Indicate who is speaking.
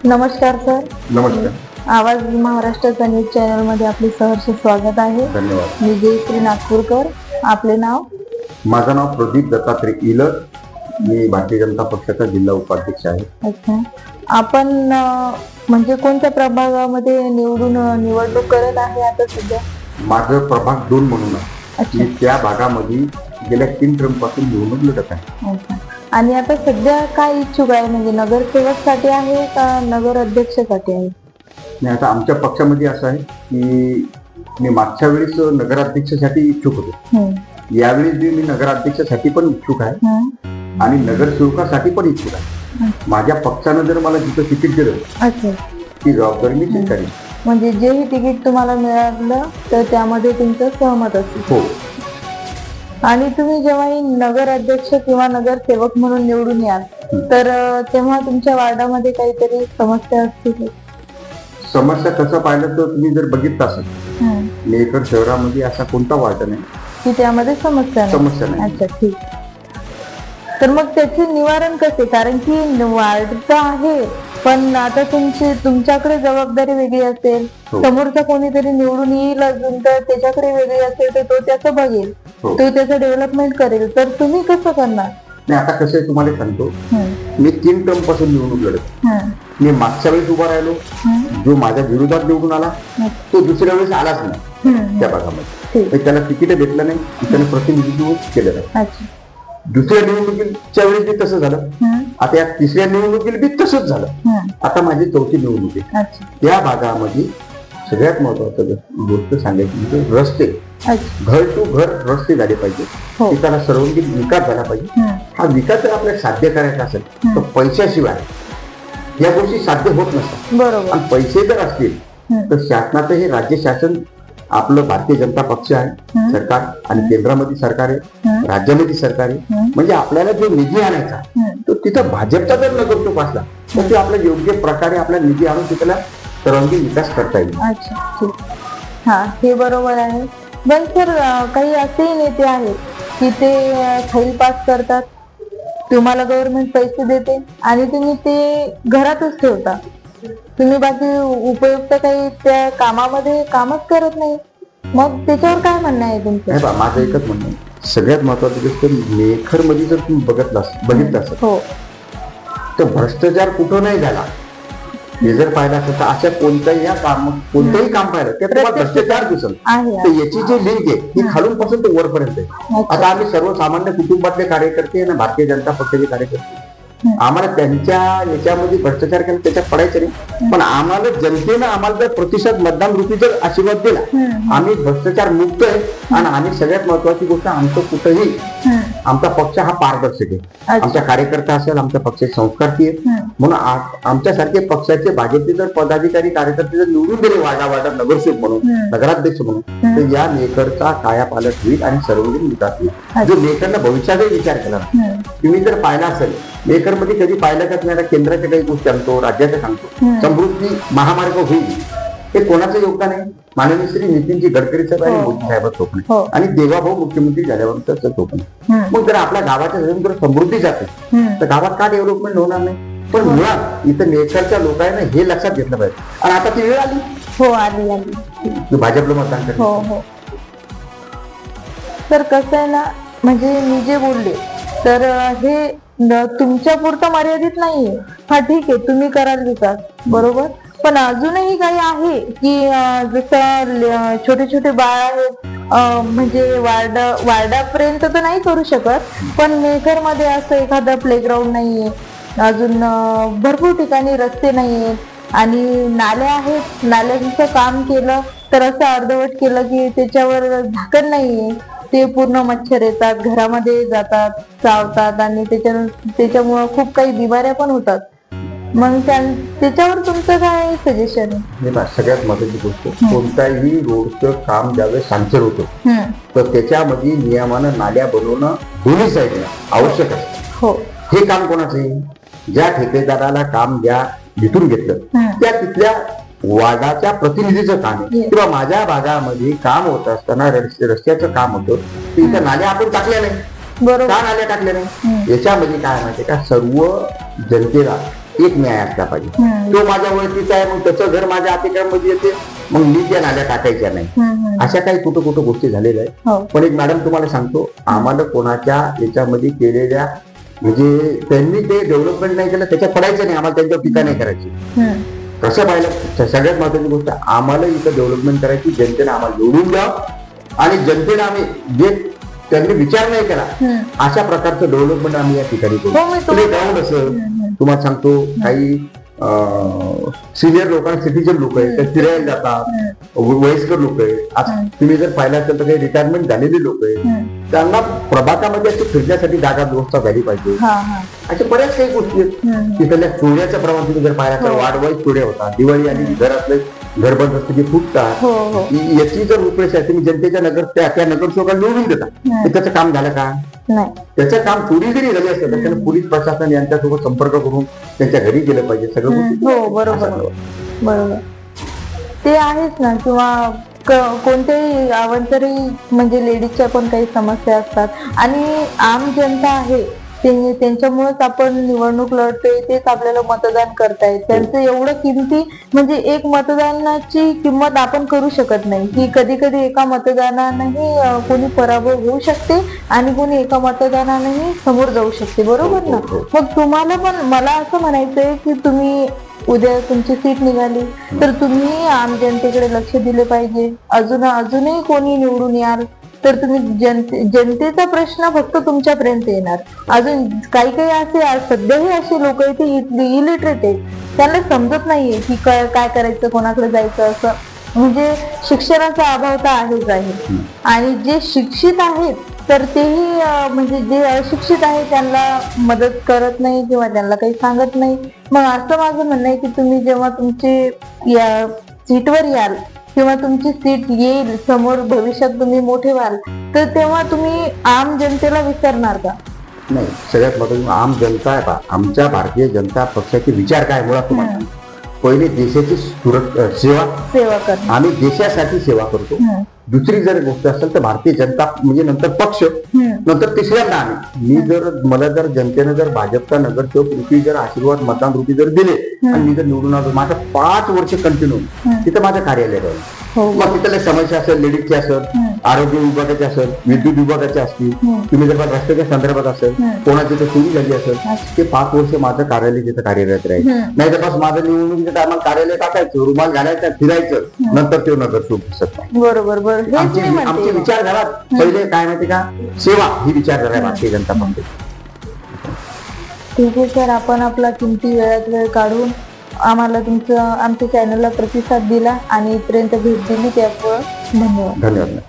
Speaker 1: नमस्कार सर.
Speaker 2: नमस्कार.
Speaker 1: आवाज महाराष्ट्राचा न्यूज चॅनल मध्ये आपले सहर्ष स्वागत आहे.
Speaker 2: धन्यवाद.
Speaker 1: मी जयश्री नागपूरकर. आपले नाव?
Speaker 2: माझं नाव प्रदीप दत्तात्रय इलर. मी भारतीय जनता पक्षाचा जिल्हा उपाध्यक्ष आहे.
Speaker 1: अच्छा. आपण म्हणजे कोणत्या प्रभागामध्ये निवडणूक करत आहे आता सध्या?
Speaker 2: माझं प्रभाग 2 म्हणून आहे. मी त्या भागामध्ये गेल्या 3 टर्म पासून निवडणूक लढत आहे.
Speaker 1: अच्छा. आणि आता सध्या काय इच्छुक आहे, म्हणजे नगरसेवकसाठी आहे का नगर अध्यक्षसाठी आहे?
Speaker 2: नाही, आता आमच्या पक्षामध्ये असं आहे की मी मागच्या वेळेस नगराध्यक्षासाठी इच्छुक होतो. यावेळी मी नगराध्यक्षासाठी पण इच्छुक आहे आणि नगरसेवकासाठी पण इच्छुक आहे. माझ्या पक्षानं जर मला जिथं तिकीट दिलं ती जबाबदारी मी स्वीकारेन.
Speaker 1: म्हणजे जेही तिकीट तुम्हाला मिळालं तर त्यामध्ये तुमचं सहमत असेल?
Speaker 2: हो.
Speaker 1: आणि तुम्ही जेव्हाही नगर अध्यक्ष किंवा नगरसेवक म्हणून निवडून याल तर तेव्हा तुमच्या वार्डामध्ये काहीतरी समस्या असतील?
Speaker 2: समस्या तसं पाहिलं तर तुम्ही जर बघितलं असेल मेकर शहरामध्ये असा कोणता वार्ड नाही
Speaker 1: की त्यामध्ये समस्या
Speaker 2: नाही.
Speaker 1: अच्छा, ठीक. तर मग त्याचे निवारण कसे? कारण की वार्ड तर आहे पण आता तुमच्याकडे जबाबदारी वेगळी असेल, समोरचा कोणीतरी निवडून येईल अजून तर त्याच्याकडे वेगळी असेल, तर तो त्याचं बघेल, तो त्याचं डेव्हलपमेंट करेल, तर तुम्ही कसं करणार?
Speaker 2: नाही, आता कसं आहे तुम्हाला सांगतो. मी 3 टर्म पासून निवडणूक लढत. मी मागच्या वेळेस उभा राहिलो. जो माझ्या विरोधात निवडून आला तो दुसऱ्या वेळेस आलाच नाही त्या भागामध्ये. त्याला तिकीट भेटलं नाही, त्याने प्रतिनिधित्व केलं नाही. दुसऱ्या निवडणुकीच्या वेळेस बी तसं झालं. आता या तिसऱ्या निवडणुकीला बी तसंच झालं. आता माझी 4थी निवडणूक आहे. त्या भागामध्ये सगळ्यात महत्वाचं गोष्ट सांगायची म्हणजे रस्ते. घर टू घर रस्ते झाले पाहिजे. त्याला सर्वांगीण विकास झाला पाहिजे. हा विकास जर आपल्याला साध्य करायचा असेल तर पैशाशिवाय या गोष्टी साध्य होत नसतात.
Speaker 1: बरोबर.
Speaker 2: आणि पैसे जर असतील तर शासनाचं हे राज्य शासन आपलं भारतीय जनता पक्ष आहे सरकार आणि केंद्रामध्ये सरकार आहे, राज्यामध्ये सरकार आहे. म्हणजे आपल्याला जो निधी आणायचा तो तिथं भाजपचा जर नगरसेवक असला तर ते आपल्या योग्य प्रकारे आपला निधी आणून तिथला सर्वांगीण विकास करता येईल.
Speaker 1: अच्छा, ठीक. हा, हे बरोबर आहे. पण सर काही असेही नेते आहेत की ते फाईल पास करतात, तुम्हाला गव्हर्नमेंट पैसे देते आणि तुम्ही ते घरातच ठेवता. तुम्ही बाकी उपयुक्त काही त्या कामामध्ये कामच करत नाही. मग त्याच्यावर काय म्हणणं आहे तुमचं?
Speaker 2: माझं एकच म्हणणं आहे, सगळ्यात महत्वाची गोष्ट मेखर मध्ये जर तुम्ही बघितलं असेल तर भ्रष्टाचार कुठं नाही झाला. हे जर पाहिलं असेल तर अशा कोणत्याही काम पाहिलं त्यात तुम्हाला भ्रष्टाचार दिसेल. तर याची जी लिंक आहे ती खालून पासून ते वरपर्यंत आहे. आता आम्ही सर्वसामान्य कुटुंबातले कार्यकर्ते आणि भारतीय जनता पक्षाचे कार्यकर्ते, आम्हाला त्यांच्या याच्यामध्ये भ्रष्टाचार केला त्याच्यात पडायचं नाही. पण आम्हाला जनतेनं आम्हाला जर प्रतिशत मतदान रूपी जर आशीर्वाद दिला, आम्ही भ्रष्टाचार मुक्त आहे. आणि आम्ही सगळ्यात महत्वाची गोष्ट, आमचं कुठेही आमचा पक्ष हा पारदर्शक आहे. आमच्या कार्यकर्ता असेल आमच्या पक्षाचे संस्कारती आहेत. म्हणून आमच्यासारखे पक्षाचे भाजपचे जर पदाधिकारी कार्यकर्ते जर निवडून दिले वार्डात नगरसेवक म्हणून, नगराध्यक्ष म्हणून, तर या मेकरचा कायापालट होईल आणि सर्वांगीण विकास होईल. जो मेकरनं भविष्याचा विचार केला. तुम्ही जर पाहिला असेल मेकर मध्ये कधी पाहिलं का तुम्ही? केंद्राच्या काही गोष्टी सांगतो, राज्याच्या सांगतो, समृद्धी महामार्ग होईल, हे कोणाचं योगदान आहे? माननीय श्री नितीनजी गडकरी साहेब आणि मोदी साहेबांचं स्वप्न आहे आणि देवाभाऊ मुख्यमंत्री झाल्यावर स्वप्न. मग जर आपल्या गावाच्या जर समृद्धी जाते तर गावात का डेव्हलपमेंट होणार नाही? पण मुळात इथं मेकरच्या लोकांना हे लक्षात घेतलं पाहिजे. आणि आता ती वेळ आली
Speaker 1: आली
Speaker 2: भाजपला मतदान करायचं.
Speaker 1: तर कसं आहे ना, म्हणजे मी जे बोलले तर हे तुमच्या पुरतं मर्यादित नाहीये. हा, ठीक आहे, तुम्ही कराल विकास बरोबर, पण अजूनही काही आहे की जसं छोटे छोटे बाळ आहेत, म्हणजे वार्डापर्यंत तर नाही करू शकत, पण मेकर मध्ये असं एखादं प्लेग्राऊंड नाहीये, अजून भरपूर ठिकाणी रस्ते नाहीयेत आणि नाल्या आहेत. नाल्यांचं काम केलं तर असं अर्धवट केलं की त्याच्यावर झाकण नाहीये, ते पूर्ण मच्छर येतात, घरामध्ये जातात, चावतात आणि त्याच्यामुळे खूप काही बिमाऱ्या पण होतात. मग त्याच्यावर तुमचं काय सजेशन आहे?
Speaker 2: सगळ्यात महत्वाची गोष्ट, कोणताही रोडचं काम ज्यावेळेस सँक्शन होतं तर त्याच्यामध्ये नियमानं नाल्या बनवणं दोन्ही साईडला आवश्यक असतं. हे काम कोणाचं आहे? ज्या ठेकेदाराला काम जिथून घेतलं त्या तिथल्या वार्डाच्या प्रतिनिधीचं काम आहे. किंवा माझ्या भागामध्ये काम होत असताना रस्त्याचं काम होतं, तिथं नाल्या आपण टाकल्या नाही, का नाल्या टाकल्या नाही? याच्यामध्ये काय माहितीये का, सर्व जनतेला एक न्याय असला पाहिजे. तो माझ्या ओळखीचा आहे, मग त्याचं घर माझ्या अतिक्रममध्ये येते, मग मी त्या नाल्या टाकायच्या नाही. अशा काही कुठं कुठं गोष्टी झालेल्या आहेत. पण एक मॅडम तुम्हाला सांगतो, आम्हाला कोणाच्या याच्यामध्ये केलेल्या म्हणजे त्यांनी ते डेव्हलपमेंट नाही केलं त्याच्यात पडायचं नाही, आम्हाला त्यांच्यावर टीका नाही करायची. कसं पाहिलं, सगळ्यात महत्वाची गोष्ट आम्हाला इथं डेव्हलपमेंट करायची, जनतेने आम्हाला निवडून द्यावं आणि जनतेने आम्ही जे त्यांनी विचार नाही केला अशा प्रकारचं डेव्हलपमेंट आम्ही या ठिकाणी करू. ग्राउंड असेल, तुम्हाला सांगतो काही सिनियर लोकांना, सिटीजन लोक आहेत ते फिरायला जातात, वयस्कर लोक आहेत. आज तुम्ही जर पाहिलं असेल तर काही रिटायरमेंट झालेले लोक आहेत, त्यांना प्रभागामध्ये अशी फिरण्यासाठी जागा व्यवस्था झाली पाहिजे. अशा बऱ्याच काही गोष्टी आहेत. तिथल्या चोऱ्याचं प्रमाण तुम्ही जर पाहिलं तर वाढवाईच चोऱ्या होतात. दिवाळी आली, घरातले घर बंद असते की फुटतात. याची जर उपयोग आहे तुम्ही जनतेच्या त्या नगरसेवकाला निवडून देता, त्याचं काम झालं का? त्याचं काम चोरी जरी झाली असेल तर त्यानं पोलीस प्रशासन यांच्यासोबत संपर्क करून त्यांच्या घरी गेलं पाहिजे. सगळं
Speaker 1: बरोबर ते आहेच ना. किंवा कोणत्याही अवांतरी म्हणजे लेडीजच्या पण काही समस्या असतात आणि आम जनता आहे त्यांच्यामुळेच आपण निवडणूक लढतोय, तेच आपल्याला मतदान करतायत. त्यांचं एवढं किमती म्हणजे एक मतदानाची किंमत आपण करू शकत नाही की कधी कधी एका मतदानानेही कोणी पराभव होऊ शकते आणि कोणी एका मतदानानेही समोर जाऊ शकते. बरोबर ना. मग तुम्हाला पण मला असं म्हणायचंय की तुम्ही उद्या तुमची सीट निघाली तर तुम्ही आम जनतेकडे लक्ष दिले पाहिजे. अजूनही कोणी निवडून याल तर तुम्ही जनतेचा प्रश्न फक्त तुमच्यापर्यंत येणार. अजून काही असे सध्याही असे लोक आहेत ते इलिटरेट आहेत, त्यांना समजत नाहीये की काय करायचं, कोणाकडे जायचं. असं म्हणजे शिक्षणाचा अभाव तर आहेच आहे. आणि जे शिक्षित आहेत तर तेही म्हणजे जे अशिक्षित आहेत त्यांना मदत करत नाही किंवा त्यांना काही सांगत नाही. मग असं माझं म्हणणं आहे की तुम्ही जेव्हा तुमची या सीटवर याल किंवा तुमची सीट येईल समोर, भविष्यात तुम्ही मोठे व्हाल तर तेव्हा तुम्ही आम जनतेला विसरणार का?
Speaker 2: नाही. सगळ्यात महत्त्वाचं आम जनता आहे. आमच्या भारतीय जनता पक्षाचे विचार काय मुळात तुम्हाला पहिले देशाची सेवा करतो. आम्ही देशासाठी सेवा करतो. दुसरी जर गोष्ट असेल तर भारतीय जनता म्हणजे नंतर पक्ष, नंतर तिसऱ्यांदा आम्ही. मला जर जनतेने जर भाजपचा नगरसेवक रूपी जर आशीर्वाद मतदान रूपी जर दिले आणि मी जर निवडून आलो, माझं 5 वर्ष कंटिन्यू तिथं माझं कार्यालय राहील. मग तिथल्या समस्या असेल, लेडीजची असेल, आरोग्य विभागाची असेल, विद्युत विभागाची असतील, तुम्ही जर रस्त्याच्या संदर्भात असेल, कोणाची तर चोरी झाली असेल, ते 5 वर्ष माझं कार्यालय तिथं कार्यरत राहील. नाही तर माझं निवडणुकीच्या टायमाला कार्यालय टाकायचं, रुमाल घालायचं, फिरायचं, नंतर ते नगरसेवक दिसत नाही.
Speaker 1: बरोबर.
Speaker 2: आमचे विचारधारा पहिले काय माहिती का, सेवा ही विचारधारा आहे भारतीय जनता पक्ष.
Speaker 1: ठीक आहे सर, आपण आपला किमती वेळ काढून आम्हाला आमच्या चॅनलला प्रतिसाद दिला आणि इथपर्यंत भेट दिली त्यामुळे धन्यवाद.
Speaker 2: धन्यवाद.